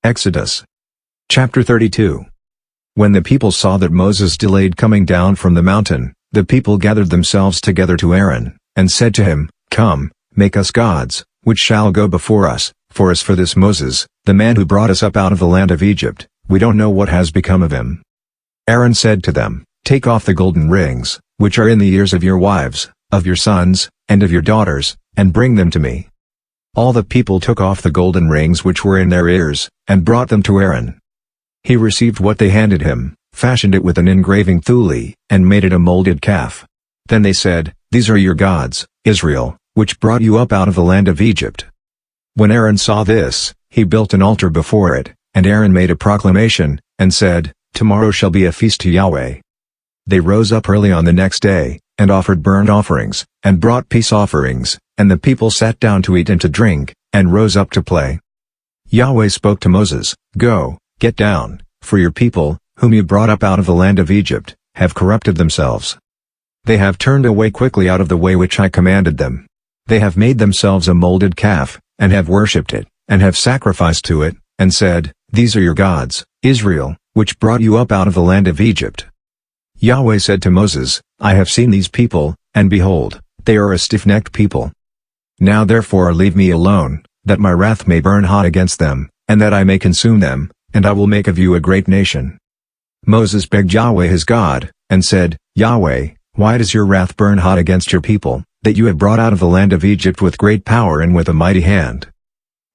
Exodus chapter 32. When the people saw that Moses delayed coming down from the mountain, the people gathered themselves together to Aaron, and said to him, "Come, make us gods, which shall go before us, for as for this Moses, the man who brought us up out of the land of Egypt, we don't know what has become of him." Aaron said to them, "Take off the golden rings, which are in the ears of your wives, of your sons, and of your daughters, and bring them to me." All the people took off the golden rings which were in their ears, and brought them to Aaron. He received what they handed him, fashioned it with an engraving thule, and made it a molded calf. Then they said, "These are your gods, Israel, which brought you up out of the land of Egypt." When Aaron saw this, he built an altar before it, and Aaron made a proclamation, and said, "Tomorrow shall be a feast to Yahweh." They rose up early on the next day, and offered burnt offerings, and brought peace offerings, and the people sat down to eat and to drink, and rose up to play. Yahweh spoke to Moses, "Go, get down, for your people, whom you brought up out of the land of Egypt, have corrupted themselves. They have turned away quickly out of the way which I commanded them. They have made themselves a molded calf, and have worshipped it, and have sacrificed to it, and said, 'These are your gods, Israel, which brought you up out of the land of Egypt.'" Yahweh said to Moses, "I have seen these people, and behold, they are a stiff-necked people. Now therefore leave me alone, that my wrath may burn hot against them, and that I may consume them, and I will make of you a great nation." Moses begged Yahweh his God, and said, "Yahweh, why does your wrath burn hot against your people, that you have brought out of the land of Egypt with great power and with a mighty hand?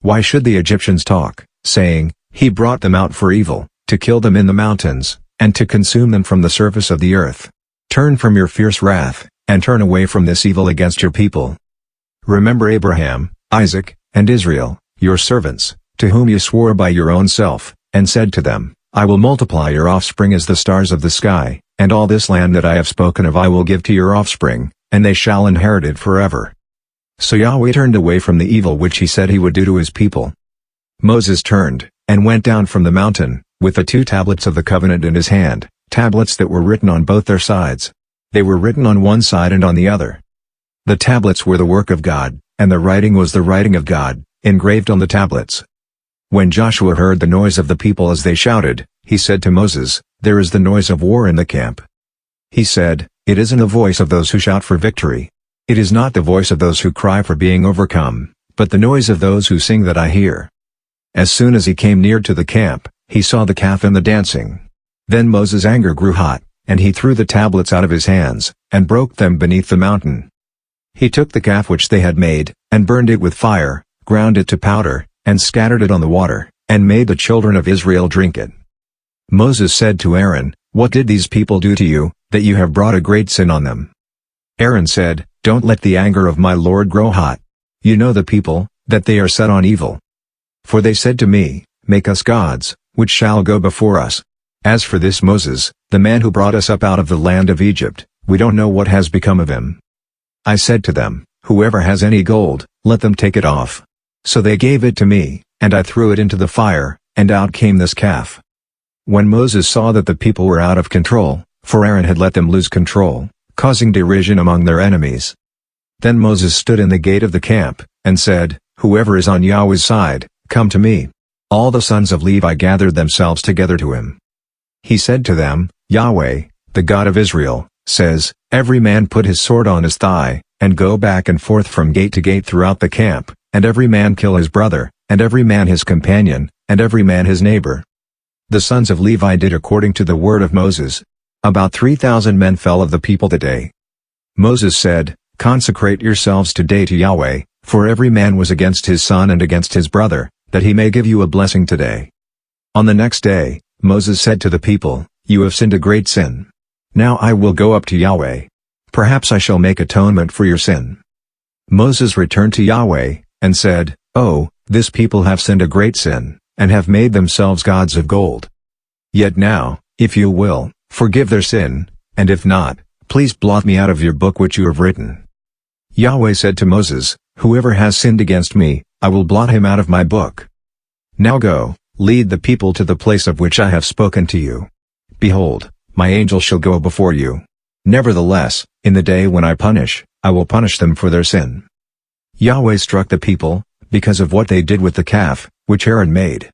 Why should the Egyptians talk, saying, 'He brought them out for evil, to kill them in the mountains, and to consume them from the surface of the earth'? Turn from your fierce wrath, and turn away from this evil against your people. Remember Abraham, Isaac, and Israel, your servants, to whom you swore by your own self, and said to them, 'I will multiply your offspring as the stars of the sky, and all this land that I have spoken of I will give to your offspring, and they shall inherit it forever.' So Yahweh turned away from the evil which he said he would do to his people. Moses turned, and went down from the mountain, with the 2 tablets of the covenant in his hand, tablets that were written on both their sides. They were written on one side and on the other. The tablets were the work of God, and the writing was the writing of God, engraved on the tablets. When Joshua heard the noise of the people as they shouted, he said to Moses, "There is the noise of war in the camp." He said, "It isn't the voice of those who shout for victory. It is not the voice of those who cry for being overcome, but the noise of those who sing that I hear." As soon as he came near to the camp, he saw the calf and the dancing. Then Moses' anger grew hot, and he threw the tablets out of his hands, and broke them beneath the mountain. He took the calf which they had made, and burned it with fire, ground it to powder, and scattered it on the water, and made the children of Israel drink it. Moses said to Aaron, "What did these people do to you, that you have brought a great sin on them?" Aaron said, "Don't let the anger of my Lord grow hot. You know the people, that they are set on evil. For they said to me, 'Make us gods, which shall go before us.' As for this Moses, the man who brought us up out of the land of Egypt, we don't know what has become of him." I said to them, "Whoever has any gold, let them take it off." So they gave it to me, and I threw it into the fire, and out came this calf. When Moses saw that the people were out of control, for Aaron had let them lose control, causing derision among their enemies. Then Moses stood in the gate of the camp, and said, "Whoever is on Yahweh's side, come to me." All the sons of Levi gathered themselves together to him. He said to them, "Yahweh, the God of Israel, says, 'Every man put his sword on his thigh, and go back and forth from gate to gate throughout the camp, and every man kill his brother, and every man his companion, and every man his neighbor.'" The sons of Levi did according to the word of Moses. About 3,000 men fell of the people that day. Moses said, "Consecrate yourselves today to Yahweh, for every man was against his son and against his brother, that he may give you a blessing today." On the next day, Moses said to the people, "You have sinned a great sin. Now I will go up to Yahweh. Perhaps I shall make atonement for your sin." Moses returned to Yahweh, and said, "Oh, this people have sinned a great sin, and have made themselves gods of gold. Yet now, if you will, forgive their sin, and if not, please blot me out of your book which you have written." Yahweh said to Moses, "Whoever has sinned against me, I will blot him out of my book. Now go, lead the people to the place of which I have spoken to you. Behold, my angel shall go before you. Nevertheless, in the day when I punish, I will punish them for their sin." Yahweh struck the people, because of what they did with the calf, which Aaron made.